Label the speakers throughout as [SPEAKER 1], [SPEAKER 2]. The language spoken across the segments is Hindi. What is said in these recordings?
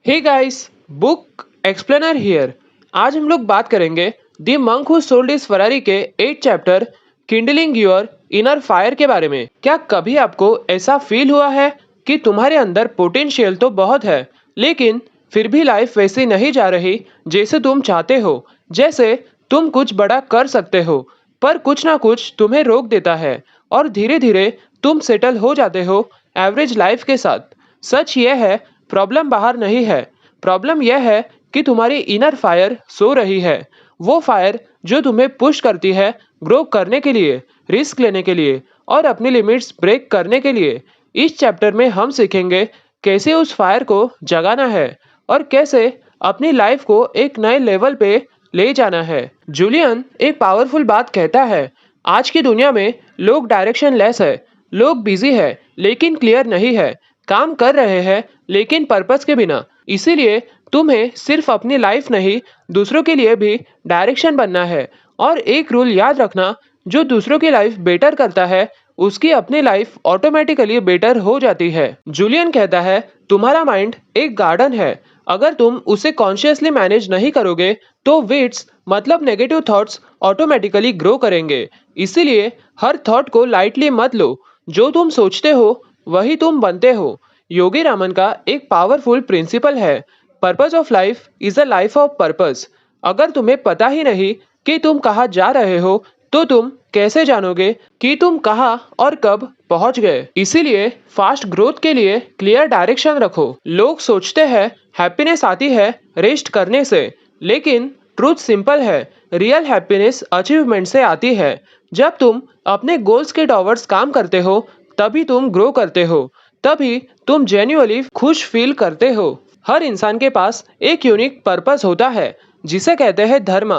[SPEAKER 1] Hey guys, book explainer here. आज हम लोग बात करेंगे the monk who sold his Ferrari के 8 chapter kindling your inner fire के बारे में। क्या कभी आपको ऐसा फील हुआ है कि तुम्हारे अंदर पोटेंशियल तो बहुत है, लेकिन फिर भी लाइफ वैसी नहीं जा रही जैसे तुम चाहते हो? जैसे तुम कुछ बड़ा कर सकते हो, पर कुछ ना कुछ तुम्हें रोक देता है और धीरे धीरे तुम सेटल हो जाते हो एवरेज लाइफ के साथ। सच यह है, प्रॉब्लम बाहर नहीं है, प्रॉब्लम यह है कि तुम्हारी इनर फायर सो रही है। वो फायर जो तुम्हें पुश करती है ग्रो करने के लिए, रिस्क लेने के लिए और अपनी लिमिट्स ब्रेक करने के लिए। इस चैप्टर में हम सीखेंगे कैसे उस फायर को जगाना है और कैसे अपनी लाइफ को एक नए लेवल पे ले जाना है। जूलियन एक पावरफुल बात कहता है, आज की दुनिया में लोग डायरेक्शन लेस है, लोग बिजी है लेकिन क्लियर नहीं है, काम कर रहे हैं लेकिन पर्पस के बिना। इसीलिए तुम्हें सिर्फ अपनी लाइफ नहीं, दूसरों के लिए भी डायरेक्शन बनना है। और एक रूल याद रखना, जो दूसरों की लाइफ बेटर करता है उसकी अपनी लाइफ ऑटोमेटिकली बेटर हो जाती है। जूलियन कहता है, तुम्हारा माइंड एक गार्डन है, अगर तुम उसे कॉन्शियसली मैनेज नहीं करोगे तो वीड्स मतलब नेगेटिव थॉट्स ऑटोमेटिकली ग्रो करेंगे। इसीलिए हर थॉट को लाइटली मत लो, जो तुम सोचते हो वही तुम बनते हो। योगी रामन का एक पावरफुल प्रिंसिपल है, purpose of life is a life of purpose. अगर तुम्हें पता ही नहीं कि तुम कहाँ जा रहे हो, तो तुम कैसे जानोगे कि तुम कहाँ और कब पहुंच गए? इसीलिए फास्ट ग्रोथ के लिए क्लियर डायरेक्शन रखो। लोग सोचते हैं हैप्पीनेस आती है रेस्ट करने से, लेकिन ट्रूथ सिंपल है, रियल हैप्पीनेस अचीवमेंट से आती है। जब तुम अपने गोल्स के टॉवर्ड्स काम करते हो, तभी तुम ग्रो करते हो, तभी तुम जेन्युइनली खुश फील करते हो। हर इंसान के पास एक यूनिक पर्पस होता है, जिसे कहते हैं धर्म।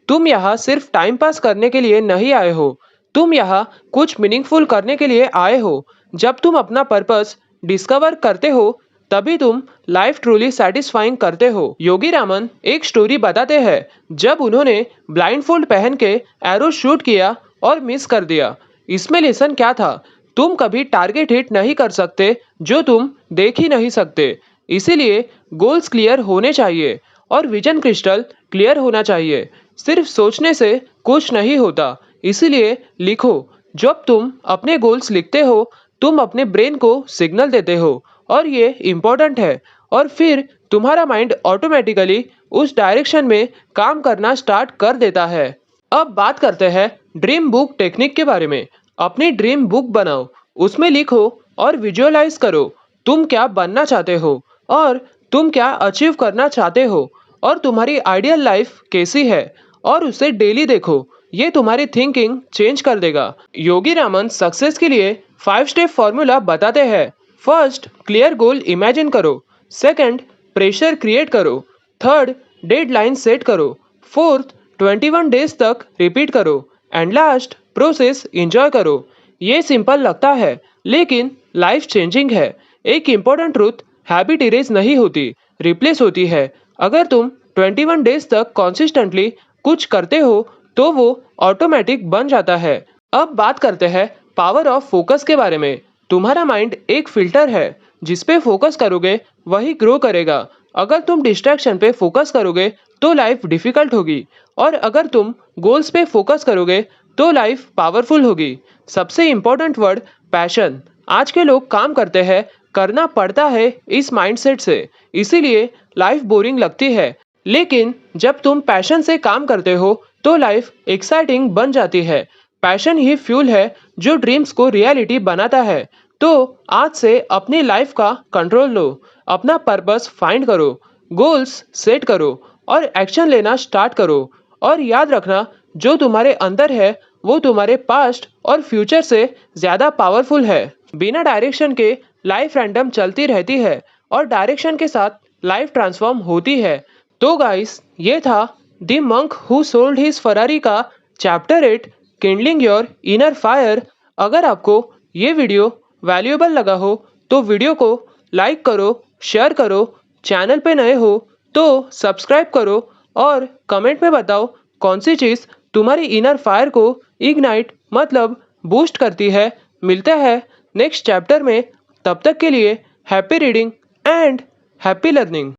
[SPEAKER 1] तुम यहाँ सिर्फ टाइम पास करने के लिए नहीं आए हो, तुम यहाँ कुछ मीनिंगफुल करने के लिए आए हो। जब तुम अपना पर्पस डिस्कवर करते हो, तभी तुम लाइफ ट्रूली सेटिस्फाइंग करते हो। योगी रामन एक स्टोरी बताते हैं, जब उन्होंने ब्लाइंडफोल्ड पहन के एरो शूट किया और मिस कर दिया। इसमें लेसन क्या था? तुम कभी टारगेट हिट नहीं कर सकते जो तुम देख ही नहीं सकते। इसीलिए गोल्स क्लियर होने चाहिए और विजन क्रिस्टल क्लियर होना चाहिए। सिर्फ सोचने से कुछ नहीं होता, इसीलिए लिखो। जब तुम अपने गोल्स लिखते हो, तुम अपने ब्रेन को सिग्नल देते हो और ये इम्पोर्टेंट है, और फिर तुम्हारा माइंड ऑटोमेटिकली उस डायरेक्शन में काम करना स्टार्ट कर देता है। अब बात करते हैं ड्रीम बुक टेक्निक के बारे में। अपनी ड्रीम बुक बनाओ, उसमें लिखो और विजुअलाइज करो तुम क्या बनना चाहते हो और तुम क्या अचीव करना चाहते हो और तुम्हारी आइडियल लाइफ कैसी है, और उसे डेली देखो। ये तुम्हारी थिंकिंग चेंज कर देगा। योगी रामन सक्सेस के लिए 5 स्टेप फॉर्मूला बताते हैं। फर्स्ट, क्लियर गोल इमेजिन करो। सेकंड, प्रेशर क्रिएट करो। थर्ड, डेडलाइन सेट करो। फोर्थ, 21 डेज तक रिपीट करो। एंड लास्ट, प्रोसेस एंजॉय करो। ये सिंपल लगता है, लेकिन लाइफ चेंजिंग है। एक इंपॉर्टेंट ट्रूथ, हैबिट इरेज नहीं होती, रिप्लेस होती है। अगर तुम 21 डेज तक कॉन्सिस्टेंटली कुछ करते हो, तो वो ऑटोमेटिक बन जाता है। अब बात करते हैं पावर ऑफ फोकस के बारे में। तुम्हारा माइंड एक फिल्टर है, जिस पे फोकस करोगे वही ग्रो करेगा। अगर तुम डिस्ट्रैक्शन पे फोकस करोगे तो लाइफ डिफिकल्ट होगी, और अगर तुम गोल्स पे फोकस करोगे तो लाइफ पावरफुल होगी। सबसे इंपॉर्टेंट वर्ड, पैशन। आज के लोग काम करते हैं, करना पड़ता है इस माइंडसेट से, इसीलिए लाइफ बोरिंग लगती है। लेकिन जब तुम पैशन से काम करते हो तो लाइफ एक्साइटिंग बन जाती है। पैशन ही फ्यूल है जो ड्रीम्स को रियलिटी बनाता है। तो आज से अपनी लाइफ का कंट्रोल लो, अपना पर्पस फाइंड करो, गोल्स सेट करो और एक्शन लेना स्टार्ट करो। और याद रखना, जो तुम्हारे अंदर है वो तुम्हारे पास्ट और फ्यूचर से ज़्यादा पावरफुल है। बिना डायरेक्शन के लाइफ रैंडम चलती रहती है, और डायरेक्शन के साथ लाइफ ट्रांसफॉर्म होती है। तो गाइस, ये था the monk who sold his Ferrari का chapter 8 kindling your inner fire. अगर आपको ये वीडियो वैल्यूएबल लगा हो तो वीडियो को लाइक करो, शेयर करो, चैनल पे नए हो तो सब्सक्राइब करो, और कमेंट में बताओ कौन सी चीज़ तुम्हारी इनर फायर को इग्नाइट मतलब बूस्ट करती है। मिलते हैं नेक्स्ट चैप्टर में, तब तक के लिए happy reading and happy learning.